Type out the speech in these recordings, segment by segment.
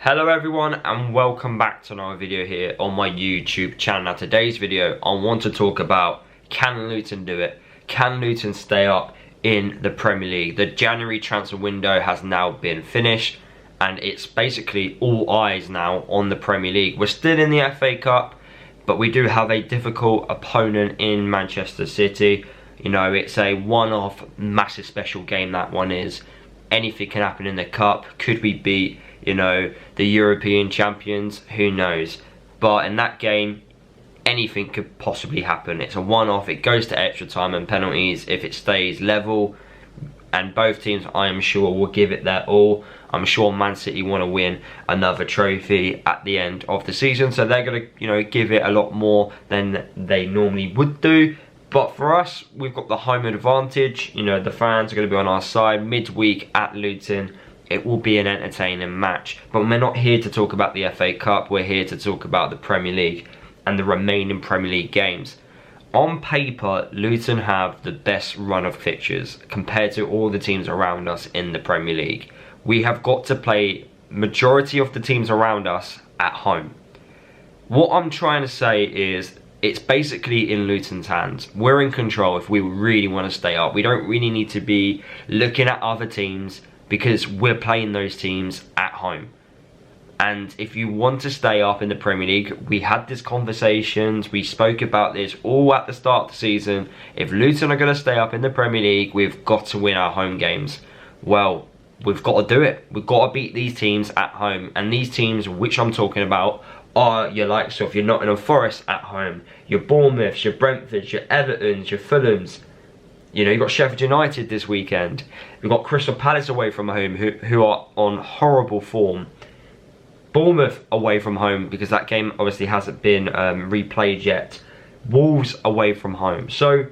Hello everyone and welcome back to another video here on my YouTube channel. Now today's video I want to talk about, can Luton do it? Can Luton stay up in the Premier League? The January transfer window has now been finished and it's basically all eyes now on the Premier League. We're still in the FA Cup, but we do have a difficult opponent in Manchester City. You know, it's a one-off massive special game, that one is. Anything can happen in the Cup. Could we beat, you know, the European champions? Who knows? But in that game, anything could possibly happen. It's a one-off. It goes to extra time and penalties if it stays level. And both teams, I am sure, will give it their all. I'm sure Man City want to win another trophy at the end of the season. So they're going to, you know, give it a lot more than they normally would do. But for us, we've got the home advantage. You know, the fans are going to be on our side. Midweek at Luton, it will be an entertaining match. But we're not here to talk about the FA Cup. We're here to talk about the Premier League and the remaining Premier League games. On paper, Luton have the best run of fixtures compared to all the teams around us in the Premier League. We have got to play majority of the teams around us at home. What I'm trying to say is, it's basically in Luton's hands. We're in control if we really want to stay up. We don't really need to be looking at other teams because we're playing those teams at home. And if you want to stay up in the Premier League, we had these conversations, we spoke about this all at the start of the season. If Luton are going to stay up in the Premier League, we've got to win our home games. Well, we've got to do it. We've got to beat these teams at home. And these teams, which I'm talking about, are your likes of your Nottingham Forest at home, your Bournemouths, your Brentfords, your Evertons, your Fulhams. You know, you've got Sheffield United this weekend. You've got Crystal Palace away from home, who are on horrible form. Bournemouth away from home, because that game obviously hasn't been replayed yet. Wolves away from home. So,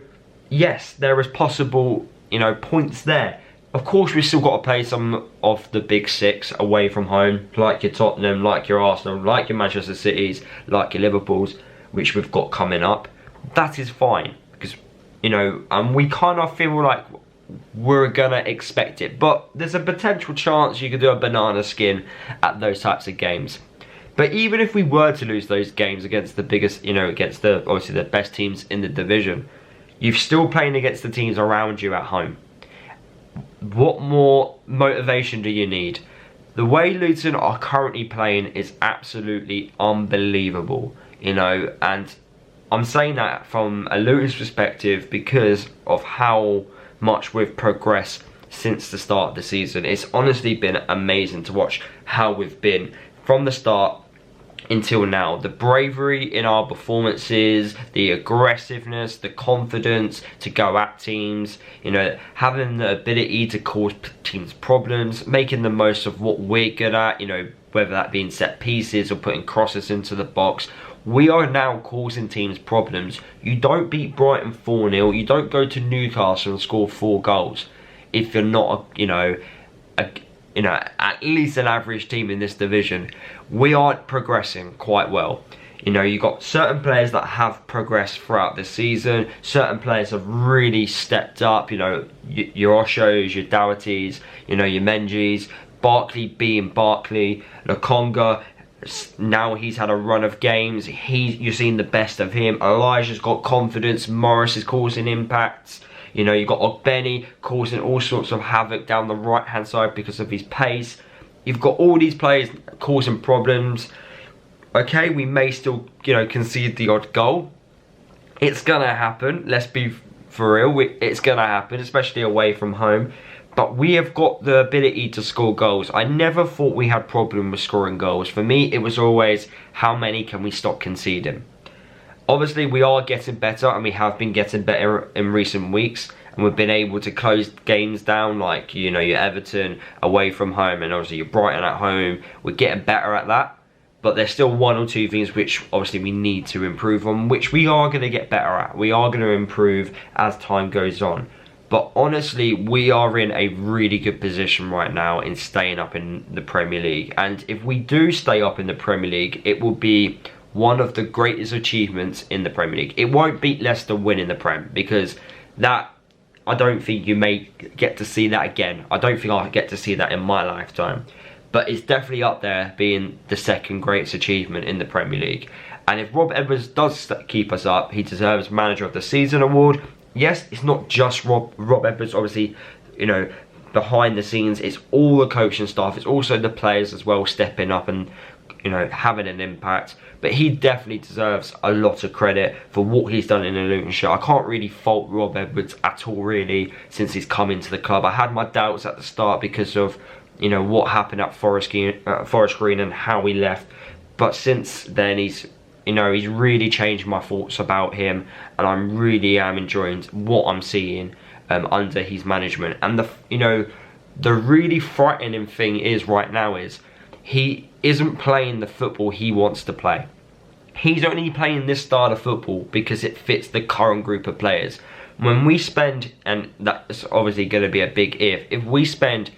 yes, there is possible, you know, points there. Of course, we've still got to play some of the big six away from home, like your Tottenham, like your Arsenal, like your Manchester Cities, like your Liverpools, which we've got coming up. That is fine, because, you know, we kind of feel like we're gonna expect it, but there's a potential chance you could do a banana skin at those types of games. But even if we were to lose those games against the biggest, you know, against the obviously the best teams in the division, you're still playing against the teams around you at home. What more motivation do you need? The way Luton are currently playing is absolutely unbelievable, you know, and I'm saying that from a Luton's perspective because of how much we've progressed since the start of the season. It's honestly been amazing to watch how we've been from the start until now. The bravery in our performances, the aggressiveness, the confidence to go at teams, you know, having the ability to cause teams problems, making the most of what we're good at, you know, whether that being set pieces or putting crosses into the box. We are now causing teams problems. You don't beat Brighton 4-0. You don't go to Newcastle and score 4 goals if you're not, you know, at least an average team in this division. We are progressing quite well. You know, you've got certain players that have progressed throughout the season. Certain players have really stepped up. You know, your Oshos, your Dohertys, you know, your Menjis, Barkley being Barkley, Lokonga. Now he's had a run of games. You're seeing the best of him. Elijah's got confidence. Morris is causing impacts. You know, you've got Ogbeni causing all sorts of havoc down the right-hand side because of his pace. You've got all these players causing problems. Okay, we may still, you know, concede the odd goal. It's gonna happen. Let's be for real. It's gonna happen, especially away from home. But we have got the ability to score goals. I never thought we had problem with scoring goals. For me, it was always, how many can we stop conceding? Obviously, we are getting better, and we have been getting better in recent weeks. And we've been able to close games down, like, you know, your Everton away from home, and obviously your Brighton at home. We're getting better at that. But there's still one or two things which obviously we need to improve on, which we are going to get better at. We are going to improve as time goes on. But honestly, we are in a really good position right now in staying up in the Premier League. And if we do stay up in the Premier League, it will be one of the greatest achievements in the Premier League. It won't beat Leicester winning the Prem, because that, I don't think you may get to see that again. I don't think I'll get to see that in my lifetime. but it's definitely up there being the second greatest achievement in the Premier League. And if Rob Edwards does keep us up, he deserves Manager of the Season award. Yes, it's not just Rob Edwards, obviously, you know, behind the scenes, it's all the coaching staff, it's also the players as well stepping up and, you know, having an impact. But he definitely deserves a lot of credit for what he's done in the Luton show. I can't really fault Rob Edwards at all, really, since he's come into the club. I had my doubts at the start because of, you know, what happened at Forest Green and how he left. But since then, he's, you know, he's really changed my thoughts about him, and I really am enjoying what I'm seeing under his management. And the, you know, the really frightening thing is right now is he isn't playing the football he wants to play. He's only playing this style of football because it fits the current group of players. When we spend, and that's obviously going to be a big if we spend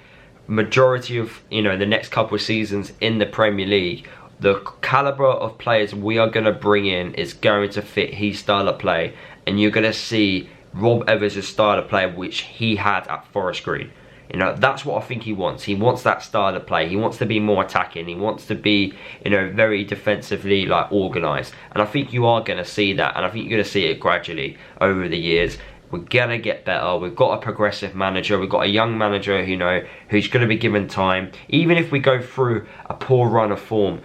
majority of, you know, the next couple of seasons in the Premier League, the calibre of players we are going to bring in is going to fit his style of play, and you're going to see Rob Edwards' style of play which he had at Forest Green. You know, that's what I think he wants. He wants that style of play. He wants to be more attacking. He wants to be, you know, very defensively, like, organised. And I think you are going to see that. And I think you're going to see it gradually over the years. We're going to get better. We've got a progressive manager. We've got a young manager, you know, who's going to be given time. Even if we go through a poor run of form,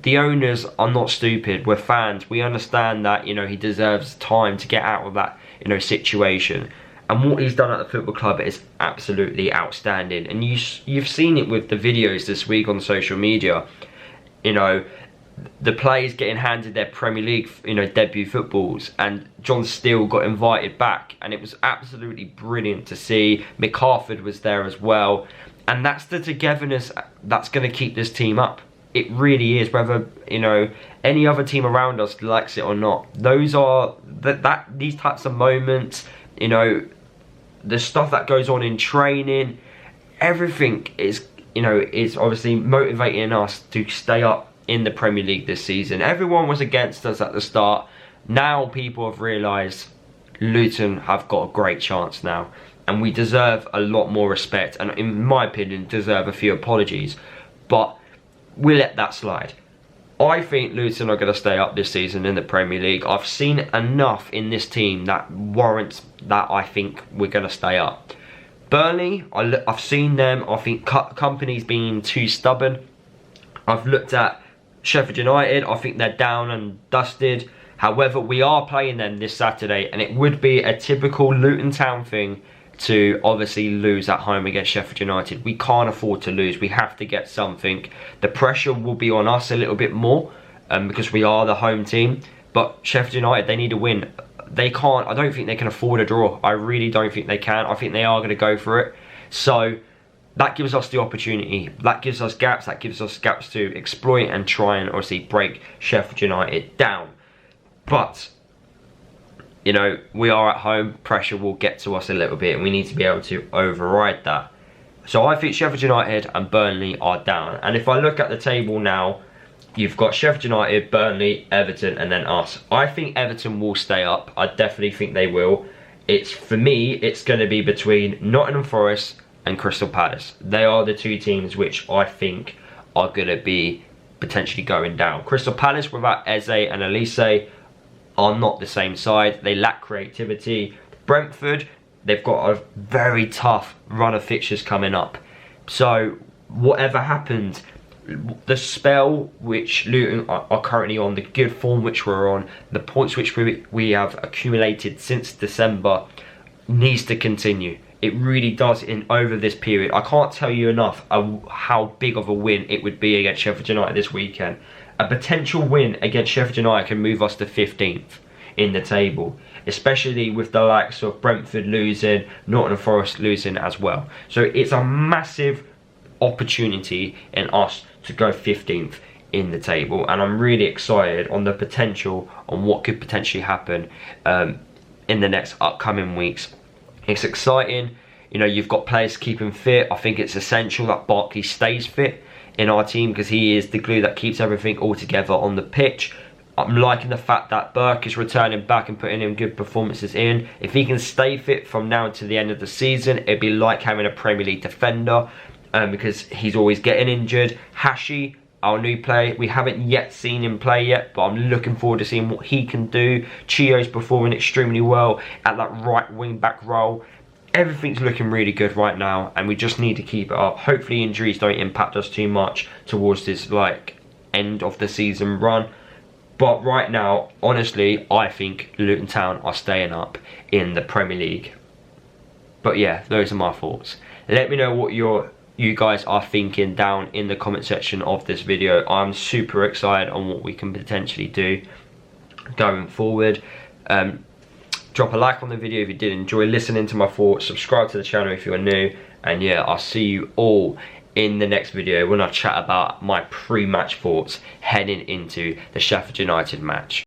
the owners are not stupid. We're fans. We understand that, you know, he deserves time to get out of that, you know, situation. And what he's done at the football club is absolutely outstanding. And you've seen it with the videos this week on social media. You know, the players getting handed their Premier League, you know, debut footballs, and John Steele got invited back, and it was absolutely brilliant to see. Mick Harford was there as well, and that's the togetherness that's going to keep this team up. It really is, whether, you know, any other team around us likes it or not. Those are these types of moments, you know, the stuff that goes on in training, everything is, you know, is obviously motivating us to stay up in the Premier League this season. Everyone was against us at the start. Now people have realised Luton have got a great chance now, and we deserve a lot more respect, and in my opinion deserve a few apologies, but we'll let that slide. I think Luton are going to stay up this season in the Premier League. I've seen enough in this team that warrants that I think we're going to stay up. Burnley, I've seen them. I think company's been too stubborn. I've looked at Sheffield United. I think they're down and dusted. However, we are playing them this Saturday, and it would be a typical Luton Town thing to obviously lose at home against Sheffield United. We can't afford to lose. We have to get something. The pressure will be on us a little bit more because we are the home team. But Sheffield United, they need a win. They can't, I don't think they can afford a draw. I really don't think they can. I think they are going to go for it. So that gives us the opportunity. That gives us gaps. That gives us gaps to exploit and try and obviously break Sheffield United down. But, you know, we are at home, pressure will get to us a little bit, and we need to be able to override that. So I think Sheffield United and Burnley are down. And if I look at the table now, you've got Sheffield United, Burnley, Everton, and then us. I think Everton will stay up. I definitely think they will. For me, it's going to be between Nottingham Forest and Crystal Palace. They are the two teams which I think are going to be potentially going down. Crystal Palace without Eze and Elise are not the same side. They lack creativity. Brentford, they've got a very tough run of fixtures coming up. So whatever happens, the spell which Luton are currently on, the good form which we're on, the points which we have accumulated since December needs to continue. It really does over this period. I can't tell you enough how big of a win it would be against Sheffield United this weekend. A potential win against Sheffield United can move us to 15th in the table, especially with the likes of Brentford losing, Nottingham Forest losing as well. So it's a massive opportunity in us to go 15th in the table, and I'm really excited on the potential on what could potentially happen in the next upcoming weeks. It's exciting. You know, you've got players keeping fit. I think it's essential that Barkley stays fit in our team because he is the glue that keeps everything all together on the pitch. I'm liking the fact that Burke is returning back and putting in good performances in. If he can stay fit from now to the end of the season, it'd be like having a Premier League defender. because he's always getting injured. Hashi, our new player, we haven't yet seen him play yet, but I'm looking forward to seeing what he can do. Chio's performing extremely well at that right wing back role. Everything's looking really good right now, and we just need to keep it up. Hopefully injuries don't impact us too much towards this like end of the season run. But right now, honestly, I think Luton Town are staying up in the Premier League. But yeah, those are my thoughts. Let me know what you guys are thinking down in the comment section of this video. I'm super excited on what we can potentially do going forward. Drop a like on the video if you did enjoy listening to my thoughts. Subscribe to the channel if you are new. And yeah, I'll see you all in the next video when I chat about my pre-match thoughts heading into the Sheffield United match.